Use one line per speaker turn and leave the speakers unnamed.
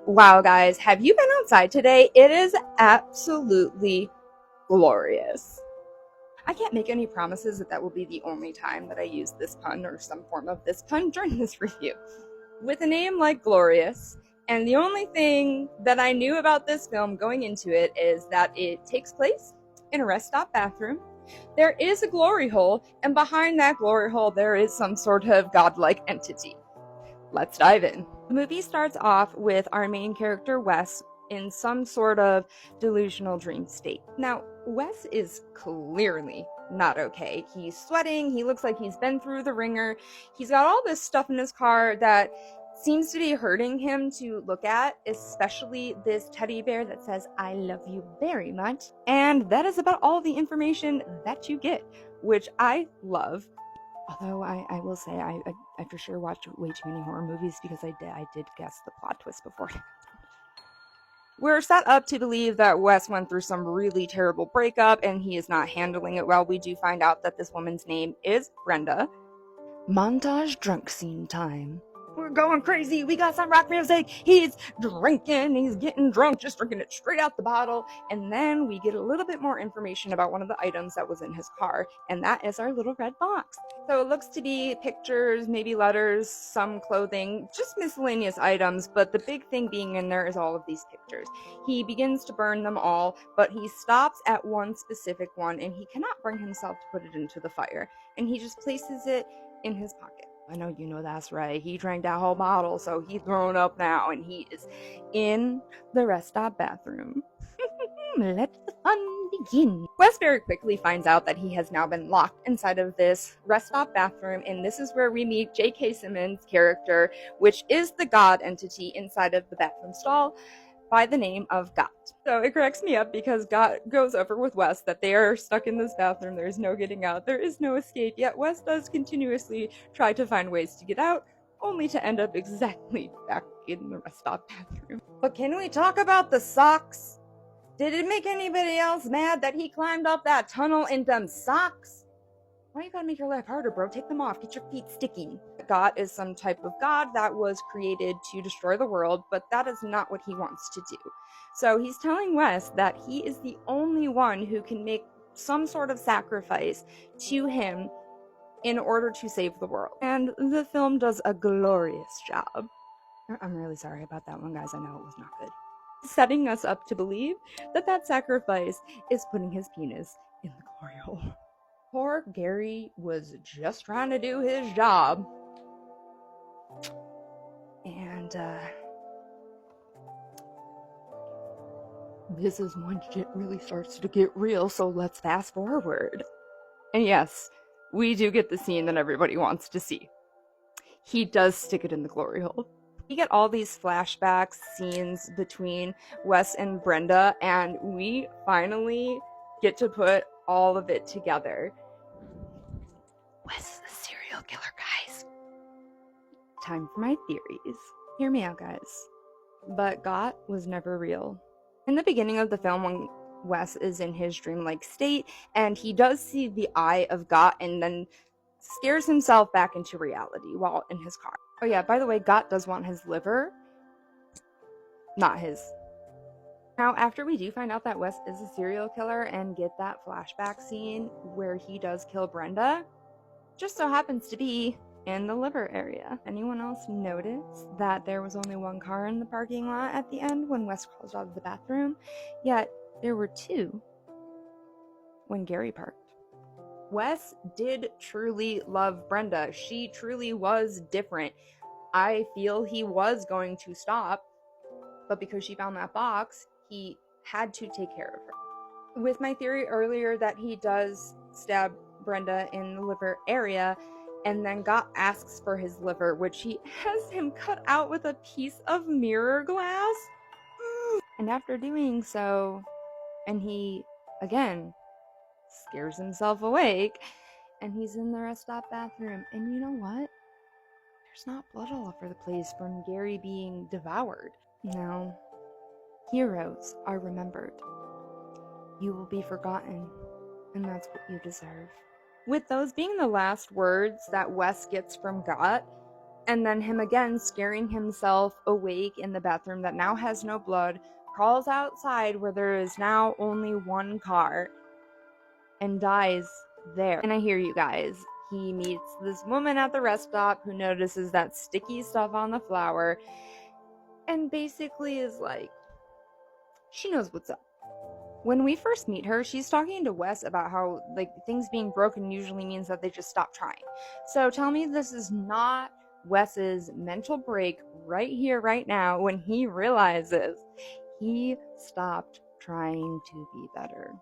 Wow, guys, have you been outside today? It is absolutely glorious. I can't make any promises that will be the only time that I use this pun or some form of this pun during this review. With a name like Glorious, and the only thing that I knew about this film going into it is that it takes place in a rest stop bathroom. There is a glory hole, and behind that glory hole there is some sort of godlike entity. Let's dive in. The movie starts off with our main character, Wes, in some sort of delusional dream state. Now, Wes is clearly not okay. He's sweating, he looks like he's been through the ringer, he's got all this stuff in his car that seems to be hurting him to look at, especially this teddy bear that says, "I love you very much." And that is about all the information that you get, which I love. Although I will say I for sure watched way too many horror movies because I did guess the plot twist before. We're set up to believe that Wes went through some really terrible breakup and he is not handling it well. We do find out that this woman's name is Brenda. Montage drunk scene time. We're going crazy. We got some rock music. He's drinking. He's getting drunk, just drinking it straight out the bottle. And then we get a little bit more information about one of the items that was in his car, and that is our little red box. So it looks to be pictures, maybe letters, some clothing, just miscellaneous items, but the big thing being in there is all of these pictures. He begins to burn them all, but he stops at one specific one, and he cannot bring himself to put it into the fire, and he just places it in his pocket. I know you know that's right. He drank that whole bottle, so he's grown up now, and he is in the rest stop bathroom. Let the fun begin. Wes very quickly finds out that he has now been locked inside of this rest stop bathroom, and this is where we meet J.K. Simmons' character, which is the god entity inside of the bathroom stall, by the name of Got. So it cracks me up because Got goes over with Wes that they are stuck in this bathroom, there is no getting out, there is no escape, yet Wes does continuously try to find ways to get out, only to end up exactly back in the rest stop bathroom. But can we talk about the socks? Did it make anybody else mad that he climbed up that tunnel in them socks? Why you gotta make your life harder, bro? Take them off. Get your feet sticky. God is some type of god that was created to destroy the world, but that is not what he wants to do. So he's telling Wes that he is the only one who can make some sort of sacrifice to him in order to save the world. And the film does a glorious job. I'm really sorry about that one, guys. I know it was not good. Setting us up to believe that that sacrifice is putting his penis in the glory hole. Poor Gary was just trying to do his job. And, this is when shit really starts to get real, so let's fast forward. And yes, we do get the scene that everybody wants to see. He does stick it in the glory hole. We get all these flashback scenes between Wes and Brenda, and we finally get to put all of it together. Wes is the serial killer, guys. Time for my theories. Hear me out, guys. But Got was never real. In the beginning of the film, when Wes is in his dreamlike state, and he does see the eye of Got and then scares himself back into reality while in his car. Oh yeah, by the way, Got does want his liver. Not his. Now, after we do find out that Wes is a serial killer and get that flashback scene where he does kill Brenda, just so happens to be in the liver area. Anyone else notice that there was only one car in the parking lot at the end when Wes crawls out of the bathroom? Yet, there were two when Gary parked. Wes did truly love Brenda. She truly was different. I feel he was going to stop, but because she found that box, he had to take care of her. With my theory earlier that he does stab Brenda in the liver area, and then Got asks for his liver, which he has him cut out with a piece of mirror glass. And after doing so, and he, again, scares himself awake, and he's in the rest stop bathroom. And you know what? There's not blood all over the place from Gary being devoured. No. Heroes are remembered. You will be forgotten, and that's what you deserve. With those being the last words that Wes gets from Got, And then him again scaring himself awake in the bathroom that now has no blood, crawls outside where there is now only one car, and dies there. And I hear you guys. He meets this woman at the rest stop who notices that sticky stuff on the flower and basically is like, she knows what's up. When we first meet her, she's talking to Wes about how, like, things being broken usually means that they just stop trying. So tell me this is not Wes's mental break right here, right now, when he realizes he stopped trying to be better.